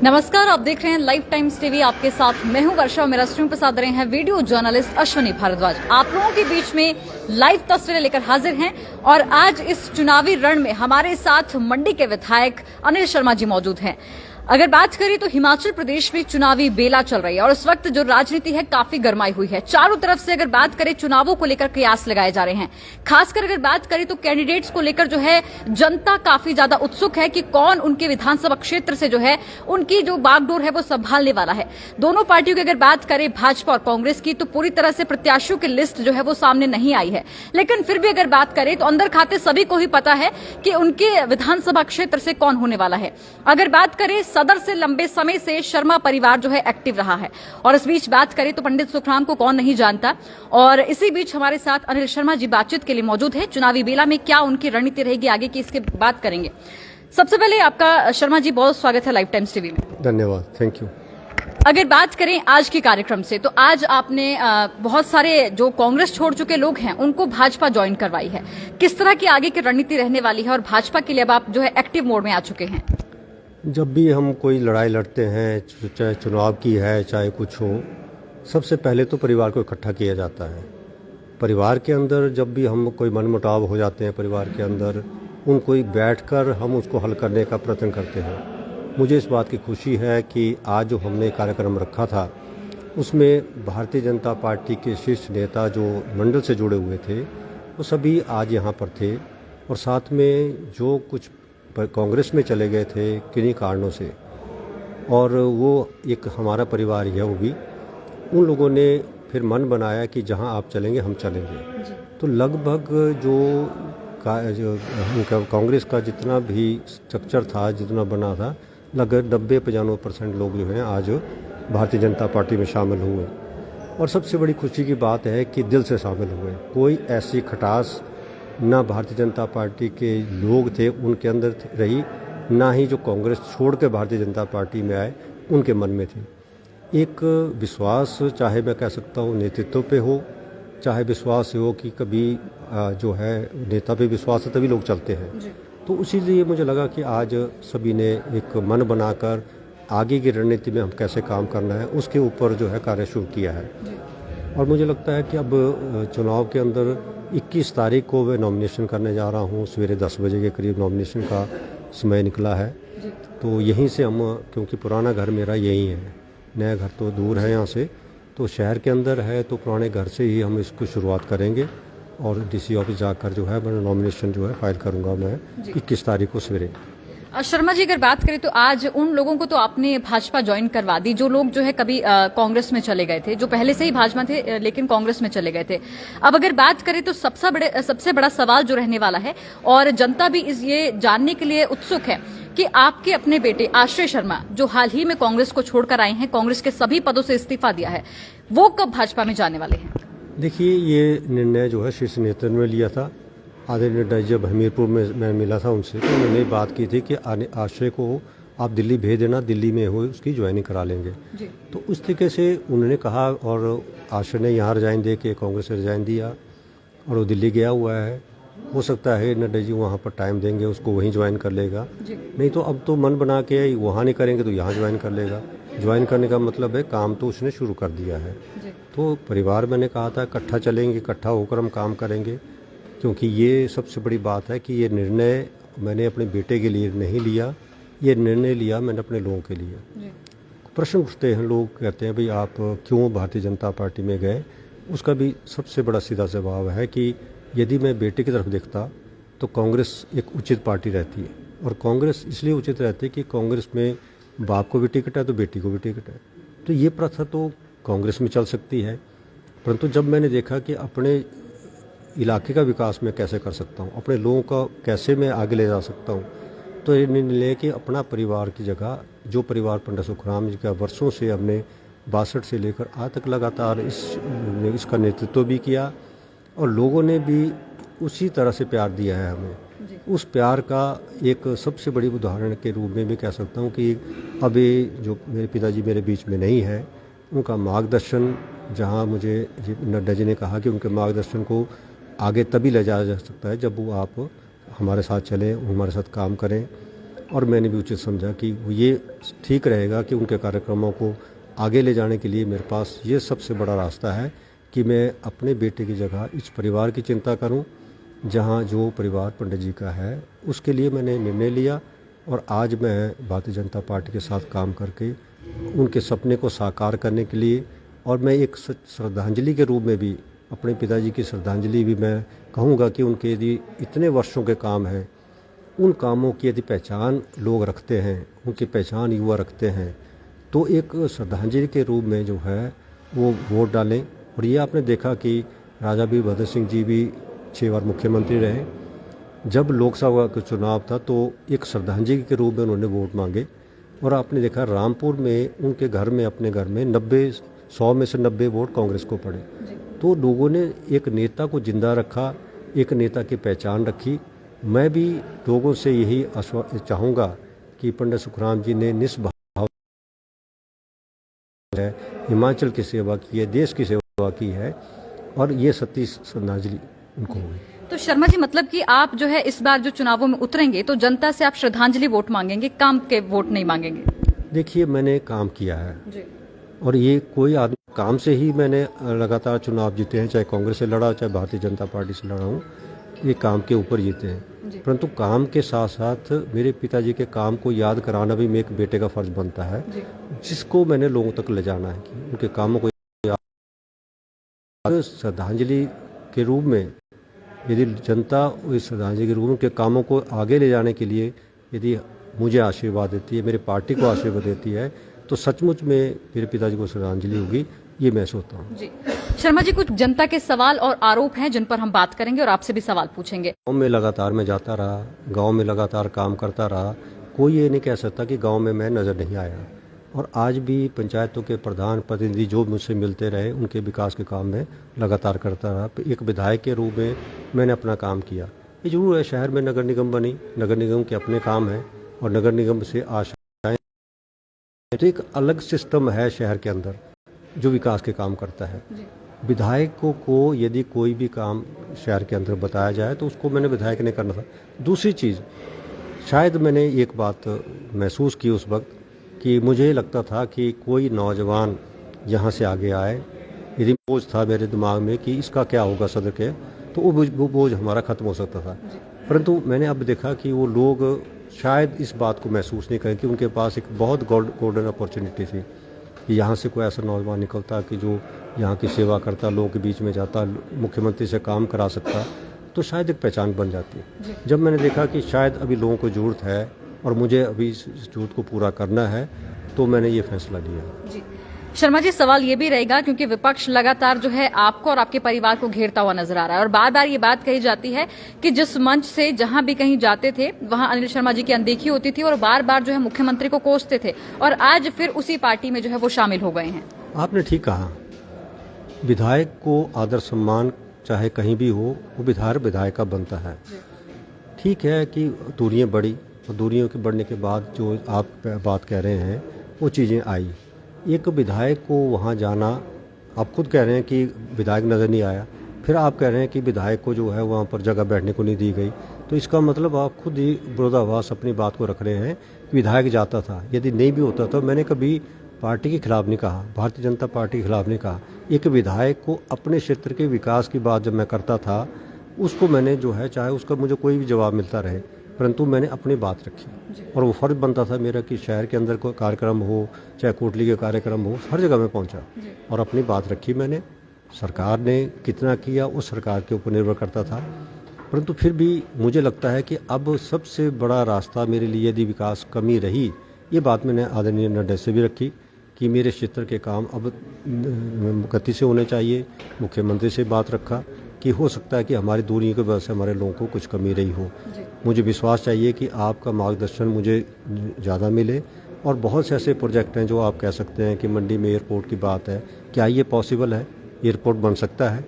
नमस्कार, आप देख रहे हैं लाइव टाइम्स टीवी। आपके साथ मैं हूं वर्षा और मेरा स्ट्रीम पर साथ रहे हैं वीडियो जर्नलिस्ट अश्विनी भारद्वाज। आप लोगों के बीच में लाइव तस्वीरें लेकर हाजिर हैं और आज इस चुनावी रण में हमारे साथ मंडी के विधायक अनिल शर्मा जी मौजूद हैं। अगर बात करें तो हिमाचल प्रदेश में चुनावी बेला चल रही है और इस वक्त जो राजनीति है काफी गरमाई हुई है। चारों तरफ से अगर बात करें चुनावों को लेकर कयास लगाए जा रहे हैं। खासकर अगर बात करें तो कैंडिडेट्स को लेकर जो है जनता काफी ज्यादा उत्सुक है कि कौन उनके विधानसभा क्षेत्र से जो है उनकी जो बागडोर है वो संभालने वाला है। दोनों पार्टियों की अगर बात करें भाजपा और कांग्रेस की, तो पूरी तरह से प्रत्याशियों की लिस्ट जो है वो सामने नहीं आई है, लेकिन फिर भी अगर बात करें तो अंदर खाते सभी को ही पता है कि उनके विधानसभा क्षेत्र से कौन होने वाला है। अगर बात करें सदर से लंबे समय से शर्मा परिवार जो है एक्टिव रहा है और इस बीच बात करें तो पंडित सुखराम को कौन नहीं जानता। और इसी बीच हमारे साथ अनिल शर्मा जी बातचीत के लिए मौजूद है। चुनावी बेला में क्या उनकी रणनीति रहेगी आगे की, इसके बात करेंगे। सबसे पहले आपका शर्मा जी बहुत स्वागत है लाइव टाइम्स टीवी में। धन्यवाद, थैंक यू। अगर बात करें आज के कार्यक्रम से, तो आज आपने बहुत सारे जो कांग्रेस छोड़ चुके लोग हैं उनको भाजपा ज्वाइन करवाई है। किस तरह की आगे की रणनीति रहने वाली है और भाजपा के लिए अब आप जो है एक्टिव मोड में आ चुके हैं? जब भी हम कोई लड़ाई लड़ते हैं, चाहे चुनाव की है चाहे कुछ हो, सबसे पहले तो परिवार को इकट्ठा किया जाता है। परिवार के अंदर जब भी हम कोई मनमुटाव हो जाते हैं परिवार के अंदर, उनको बैठकर हम उसको हल करने का प्रयत्न करते हैं। मुझे इस बात की खुशी है कि आज जो हमने कार्यक्रम रखा था उसमें भारतीय जनता पार्टी के शीर्ष नेता जो मंडल से जुड़े हुए थे वो सभी आज यहाँ पर थे, और साथ में जो कुछ कांग्रेस में चले गए थे किन्हीं कारणों से, और वो एक हमारा परिवार ही है, वो भी उन लोगों ने फिर मन बनाया कि जहाँ आप चलेंगे हम चलेंगे। तो लगभग जो कांग्रेस का जितना भी स्ट्रक्चर था, जितना बना था, लगभग 90-95% लोग जो हैं आज भारतीय जनता पार्टी में शामिल हुए। और सबसे बड़ी खुशी की बात है कि दिल से शामिल हुए। कोई ऐसी खटास ना भारतीय जनता पार्टी के लोग थे उनके अंदर रही, ना ही जो कांग्रेस छोड़ के भारतीय जनता पार्टी में आए उनके मन में थी। एक विश्वास, चाहे मैं कह सकता हूँ नेतृत्व पे हो, चाहे विश्वास हो कि कभी जो है नेता पे विश्वास है तभी लोग चलते हैं। तो उसी लिए मुझे लगा कि आज सभी ने एक मन बनाकर आगे की रणनीति में हम कैसे काम करना है उसके ऊपर जो है कार्य शुरू किया है। और मुझे लगता है कि अब चुनाव के अंदर 21 तारीख को मैं नॉमिनेशन करने जा रहा हूँ। सवेरे 10 बजे के करीब नॉमिनेशन का समय निकला है। तो यहीं से हम, क्योंकि पुराना घर मेरा यहीं है, नया घर तो दूर है यहाँ से, तो शहर के अंदर है, तो पुराने घर से ही हम इसको शुरुआत करेंगे और डीसी ऑफिस जाकर जो है मैं नॉमिनेशन जो है फाइल करूँगा मैं 21 तारीख को सवेरे। शर्मा जी अगर बात करें तो आज उन लोगों को तो आपने भाजपा ज्वाइन करवा दी जो लोग जो है कभी कांग्रेस में चले गए थे, जो पहले से ही भाजपा थे लेकिन कांग्रेस में चले गए थे। अब अगर बात करें तो सबसे बड़ा सवाल जो रहने वाला है, और जनता भी ये जानने के लिए उत्सुक है कि आपके अपने बेटे आश्रय शर्मा जो हाल ही में कांग्रेस को छोड़कर आए हैं, कांग्रेस के सभी पदों से इस्तीफा दिया है, वो कब भाजपा में जाने वाले हैं? देखिए, ये निर्णय जो है शीर्ष नेतृत्व ने लिया था। आदरणीय निर्णय जब हमीरपुर में मैं मिला था उनसे, तो उन्होंने बात की थी कि आश्रय को आप दिल्ली भेज देना, दिल्ली में हो उसकी ज्वाइनिंग करा लेंगे। तो उस तरीके से उन्होंने कहा, और आश्रय ने यहाँ रिजाइन दे के कांग्रेस से रिजाइन दिया और वो दिल्ली गया हुआ है। हो सकता है नड्डा जी वहाँ पर टाइम देंगे उसको, वहीं ज्वाइन कर लेगा। नहीं तो अब तो मन बना के वहाँ नहीं करेंगे तो यहाँ ज्वाइन कर लेगा। ज्वाइन करने का मतलब है काम तो उसने शुरू कर दिया है। तो परिवार मैंने कहा था इकट्ठा चलेंगे, इकट्ठा होकर हम काम करेंगे, क्योंकि ये सबसे बड़ी बात है कि ये निर्णय मैंने अपने बेटे के लिए नहीं लिया, ये निर्णय लिया मैंने अपने लोगों के लिए। प्रश्न उठते हैं, लोग कहते हैं भाई आप क्यों भारतीय जनता पार्टी में गए। उसका भी सबसे बड़ा सीधा जवाब है कि यदि मैं बेटे की तरफ देखता तो कांग्रेस एक उचित पार्टी रहती है, और कांग्रेस इसलिए उचित रहती है कि कांग्रेस में बाप को भी टिकट है तो बेटी को भी टिकट है। तो ये प्रथा तो कांग्रेस में चल सकती है, परंतु जब मैंने देखा कि अपने इलाके का विकास मैं कैसे कर सकता हूँ, अपने लोगों का कैसे मैं आगे ले जा सकता हूँ, तो ये निर्णय लिया कि अपना परिवार की जगह, जो परिवार पंडित सुखराम जी का वर्षों से हमने 62 से लेकर आज तक लगातार इसका नेतृत्व भी किया, और लोगों ने भी उसी तरह से प्यार दिया है हमें। उस प्यार का एक सबसे बड़ी उदाहरण के रूप में भी कह सकता हूँ कि अभी जो मेरे पिताजी मेरे बीच में नहीं है, उनका मार्गदर्शन, जहाँ मुझे नड्डा जी ने कहा कि उनके मार्गदर्शन को आगे तभी ले जाया जा सकता है जब वो आप हमारे साथ चलें, हमारे साथ काम करें। और मैंने भी उचित समझा कि ये ठीक रहेगा कि उनके कार्यक्रमों को आगे ले जाने के लिए मेरे पास ये सबसे बड़ा रास्ता है कि मैं अपने बेटे की जगह इस परिवार की चिंता करूं, जहां जो परिवार पंडित जी का है उसके लिए मैंने निर्णय लिया। और आज मैं भारतीय जनता पार्टी के साथ काम करके उनके सपने को साकार करने के लिए, और मैं एक श्रद्धांजलि के रूप में भी अपने पिताजी की श्रद्धांजलि भी मैं कहूँगा कि उनके यदि इतने वर्षों के काम हैं, उन कामों की यदि पहचान लोग रखते हैं, उनकी पहचान युवा रखते हैं, तो एक श्रद्धांजलि के रूप में जो है वो वोट डालें। और ये आपने देखा कि राजा वीरभद्र सिंह जी भी 6 बार मुख्यमंत्री रहे। जब लोकसभा का चुनाव था तो एक श्रद्धांजलि के रूप में उन्होंने वोट मांगे, और आपने देखा रामपुर में उनके घर में, अपने घर में 100 में से 90 वोट कांग्रेस को पड़े। तो लोगों ने एक नेता को जिंदा रखा, एक नेता की पहचान रखी। मैं भी लोगों से यही चाहूँगा कि पंडित सुखराम जी ने निस्भाव है, हिमाचल की सेवा की है, देश की सेवा की है, और ये सच्ची श्रद्धांजलि उनको हुई। तो शर्मा जी, मतलब कि आप जो है इस बार जो चुनावों में उतरेंगे तो जनता से आप श्रद्धांजलि वोट मांगेंगे, काम के वोट नहीं मांगेंगे? देखिए, मैंने काम किया है जी। और ये कोई आदमी काम से ही मैंने लगातार चुनाव जीते हैं, चाहे कांग्रेस से लड़ा, चाहे भारतीय जनता पार्टी से लड़ा हूँ, ये काम के ऊपर जीते हैं। परंतु काम के साथ साथ मेरे पिताजी के काम को याद कराना भी मेरे एक बेटे का फर्ज बनता है, जिसको मैंने लोगों तक ले जाना है कि उनके कामों को श्रद्धांजलि के रूप में, यदि जनता इस श्रद्धांजलि के रूप में उनके कामों को आगे ले जाने के लिए यदि मुझे आशीर्वाद देती है, मेरी पार्टी को आशीर्वाद देती है, तो सचमुच में मेरे पिताजी को श्रद्धांजलि होगी, ये मैं सोचता हूँ जी। शर्मा जी, कुछ जनता के सवाल और आरोप हैं जिन पर हम बात करेंगे और आपसे भी सवाल पूछेंगे। गाँव में लगातार मैं जाता रहा, गाँव में लगातार काम करता रहा, कोई ये नहीं कह सकता कि गाँव में मैं नज़र नहीं आया। और आज भी पंचायतों के प्रधान प्रतिनिधि जो मुझसे मिलते रहे, उनके विकास के काम में लगातार करता रहा। एक विधायक के रूप में मैंने अपना काम किया। ये जरूर है, शहर में नगर निगम बनी, नगर निगम के अपने काम हैं और नगर निगम से आशाएं, तो एक अलग सिस्टम है शहर के अंदर जो विकास के काम करता है। विधायकों को यदि कोई भी काम शहर के अंदर बताया जाए तो उसको मैंने विधायक ने करना था। दूसरी चीज़, शायद मैंने एक बात महसूस की उस वक्त कि मुझे लगता था कि कोई नौजवान यहाँ से आगे आए, यदि बोझ था मेरे दिमाग में कि इसका क्या होगा सदर के, तो वो बोझ हमारा ख़त्म हो सकता था। परंतु मैंने अब देखा कि वो लोग शायद इस बात को महसूस नहीं करें कि उनके पास एक बहुत गोल्डन अपॉर्चुनिटी थी कि यहाँ से कोई ऐसा नौजवान निकलता कि जो यहाँ की सेवा करता, लोगों के बीच में जाता, मुख्यमंत्री से काम करा सकता, तो शायद एक पहचान बन जाती। जब मैंने देखा कि शायद अभी लोगों को ज़रूरत है और मुझे अभी इस ज़रूरत को पूरा करना है, तो मैंने ये फैसला लिया जी। शर्मा जी, सवाल ये भी रहेगा क्योंकि विपक्ष लगातार जो है आपको और आपके परिवार को घेरता हुआ नजर आ रहा है और बार बार ये बात कही जाती है कि जिस मंच से जहां भी कहीं जाते थे वहां अनिल शर्मा जी की अनदेखी होती थी और बार बार जो है मुख्यमंत्री को कोसते थे, और आज फिर उसी पार्टी में जो है वो शामिल हो गए हैं। आपने ठीक कहा, विधायक को आदर सम्मान चाहे कहीं भी हो, वो विधायक का बनता है। ठीक है कि दूरियां बढ़ी, और दूरियों के बढ़ने के बाद जो आप बात कह रहे हैं वो चीज़ें आई। एक विधायक को वहाँ जाना, आप खुद कह रहे हैं कि विधायक नज़र नहीं आया, फिर आप कह रहे हैं कि विधायक को जो है वहाँ पर जगह बैठने को नहीं दी गई, तो इसका मतलब आप खुद ही विरोधाभास अपनी बात को रख रहे हैं। विधायक जाता था, यदि नहीं भी होता तो मैंने कभी पार्टी के खिलाफ नहीं कहा, भारतीय जनता पार्टी के खिलाफ नहीं कहा। एक विधायक को अपने क्षेत्र के विकास की बात जब मैं करता था, उसको मैंने जो है, चाहे उसका मुझे कोई भी जवाब मिलता रहे, परंतु मैंने अपनी बात रखी और वो फर्ज बनता था मेरा कि शहर के अंदर कोई कार्यक्रम हो, चाहे कोटली के कार्यक्रम हो, हर जगह मैं पहुंचा और अपनी बात रखी मैंने। सरकार ने कितना किया उस सरकार के ऊपर निर्भर करता था, परंतु फिर भी मुझे लगता है कि अब सबसे बड़ा रास्ता मेरे लिए यदि विकास कमी रही, ये बात मैंने आदरणीय नड्डा से भी रखी कि मेरे क्षेत्र के काम अब गति से होने चाहिए। मुख्यमंत्री से बात रखा कि हो सकता है कि हमारी दूरी की वजह से हमारे लोगों को कुछ कमी रही हो, मुझे विश्वास चाहिए कि आपका मार्गदर्शन मुझे ज़्यादा मिले। और बहुत से ऐसे प्रोजेक्ट हैं जो आप कह सकते हैं कि मंडी में एयरपोर्ट की बात है, क्या ये पॉसिबल है? एयरपोर्ट बन सकता है,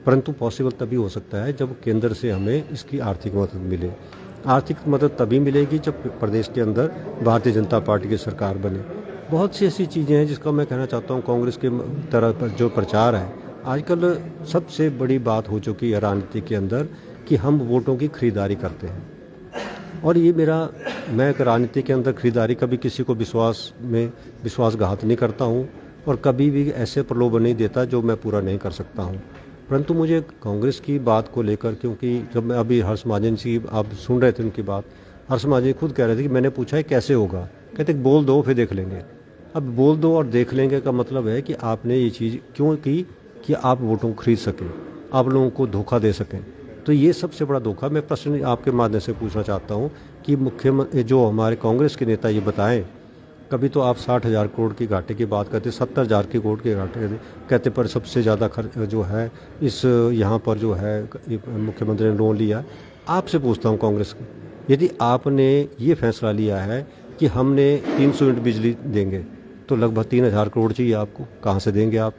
परंतु पॉसिबल तभी हो सकता है जब केंद्र से हमें इसकी आर्थिक मदद मिले। आर्थिक मदद तभी मिलेगी जब प्रदेश के अंदर भारतीय जनता पार्टी की सरकार बने। बहुत सी ऐसी चीज़ें हैं जिसका मैं कहना चाहता हूँ, कांग्रेस के तरह पर जो प्रचार है आजकल सबसे बड़ी बात हो चुकी है राजनीति के अंदर कि हम वोटों की खरीदारी करते हैं। और ये मेरा, मैं एक राजनीति के अंदर खरीदारी, कभी किसी को विश्वासघात नहीं करता हूँ और कभी भी ऐसे प्रलोभन नहीं देता जो मैं पूरा नहीं कर सकता हूँ। परंतु मुझे कांग्रेस की बात को लेकर, क्योंकि जब मैं अभी हर्ष महाजन जी आप सुन रहे थे उनकी बात, हर्ष महाजन खुद कह रहे थे कि मैंने पूछा है कैसे होगा, कहते बोल दो फिर देख लेंगे। अब बोल दो और देख लेंगे का मतलब है कि आपने ये चीज़ क्यों की कि आप वोटों को खरीद सकें, आप लोगों को धोखा दे सकें। तो ये सबसे बड़ा धोखा। मैं प्रश्न आपके माध्यम से पूछना चाहता हूँ कि मुख्यमंत्री जो हमारे कांग्रेस के नेता ये बताएं, कभी तो आप 60,000 करोड़ की घाटे की बात करते, 70,000 की करोड़ के घाटे कहते, पर सबसे ज़्यादा खर्च जो है इस यहाँ पर जो है मुख्यमंत्री ने लोन लिया। आपसे पूछता हूँ कांग्रेस को, यदि आपने ये फैसला लिया है कि हमने 300 यूनिट बिजली देंगे तो लगभग 3,000 करोड़ चाहिए आपको, कहाँ से देंगे आप?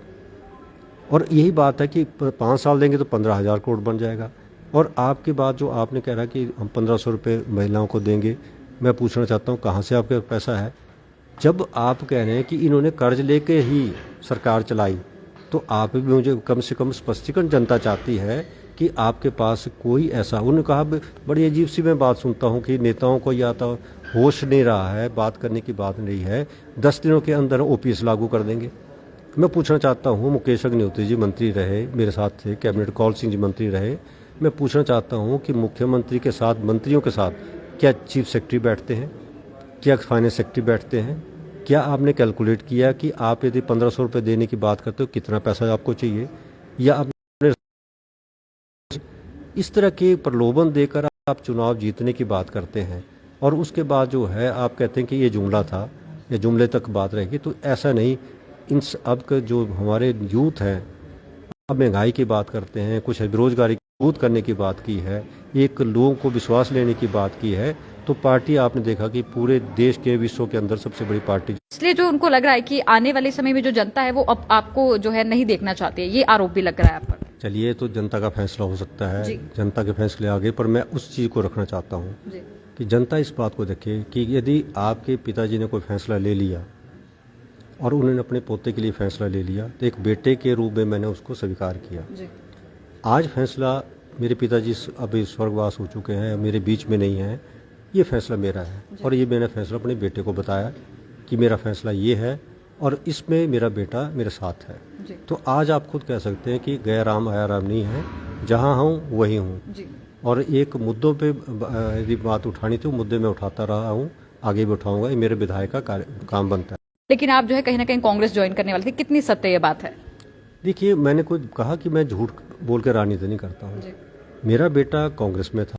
और यही बात है कि 5 साल देंगे तो 15,000 करोड़ बन जाएगा। और आपकी बात जो आपने कह रहा कि हम 1,500 रुपये महिलाओं को देंगे, मैं पूछना चाहता हूँ कहाँ से आपके पैसा है? जब आप कह रहे हैं कि इन्होंने कर्ज लेके ही सरकार चलाई, तो आप भी मुझे कम से कम स्पष्टीकरण जनता चाहती है कि आपके पास कोई ऐसा, उन्होंने कहा बड़ी अजीब सी मैं बात सुनता हूँ कि नेताओं को या तो होश नहीं रहा है, बात करने की बात नहीं है, 10 दिनों के अंदर ओपीएस लागू कर देंगे। मैं पूछना चाहता हूँ, मुकेश अग्निहोत्री जी मंत्री रहे, मेरे साथ थे, कैबिनेट कौल सिंह जी मंत्री रहे, मैं पूछना चाहता हूँ कि मुख्यमंत्री के साथ, मंत्रियों के साथ क्या चीफ सेक्रेटरी बैठते हैं, क्या फाइनेंस सेक्रेटरी बैठते हैं? क्या आपने कैलकुलेट किया कि आप यदि 1,500 रुपये देने की बात करते हो कितना पैसा आपको चाहिए? या आपने इस तरह के प्रलोभन देकर आप चुनाव जीतने की बात करते हैं और उसके बाद जो है आप कहते हैं कि ये जुमला था या जुमले तक बात रहेगी? तो ऐसा नहीं। इन अब का जो हमारे यूथ हैं, अब महंगाई की बात करते हैं, कुछ बेरोजगारी दूर करने की बात की है, एक लोगों को विश्वास लेने की बात की है, तो पार्टी आपने देखा कि पूरे देश के, विश्व के अंदर सबसे बड़ी पार्टी। इसलिए जो उनको लग रहा है कि आने वाले समय में जो जनता है वो अब आपको जो है नहीं देखना चाहती है, ये आरोप भी लग रहा है आप पर। चलिए, तो जनता का फैसला हो सकता है, जनता के फैसले आगे, पर मैं उस चीज़ को रखना चाहता हूँ कि जनता इस बात को देखे कि यदि आपके पिताजी ने कोई फैसला ले लिया और उन्होंने अपने पोते के लिए फैसला ले लिया, तो एक बेटे के रूप में मैंने उसको स्वीकार किया। आज फैसला, मेरे पिताजी अभी स्वर्गवास हो चुके हैं, मेरे बीच में नहीं हैं, ये फैसला मेरा है और ये मैंने फैसला अपने बेटे को बताया कि मेरा फैसला ये है और इसमें मेरा बेटा मेरे साथ है। तो आज आप खुद कह सकते हैं कि गया राम आया राम नहीं है, जहाँ हूँ वही हूँ। और एक मुद्दों पे यदि बात उठानी थी, मुद्दे में उठाता रहा हूँ, आगे भी उठाऊंगा, ये मेरे विधायक का काम बनता है। लेकिन आप जो है कहीं ना कहीं कांग्रेस ज्वाइन करने वाले थे, कितनी सत्य ये बात है? देखिए, मैंने कुछ कहा कि मैं झूठ बोल के राजनीति नहीं करता हूँ। मेरा बेटा कांग्रेस में था,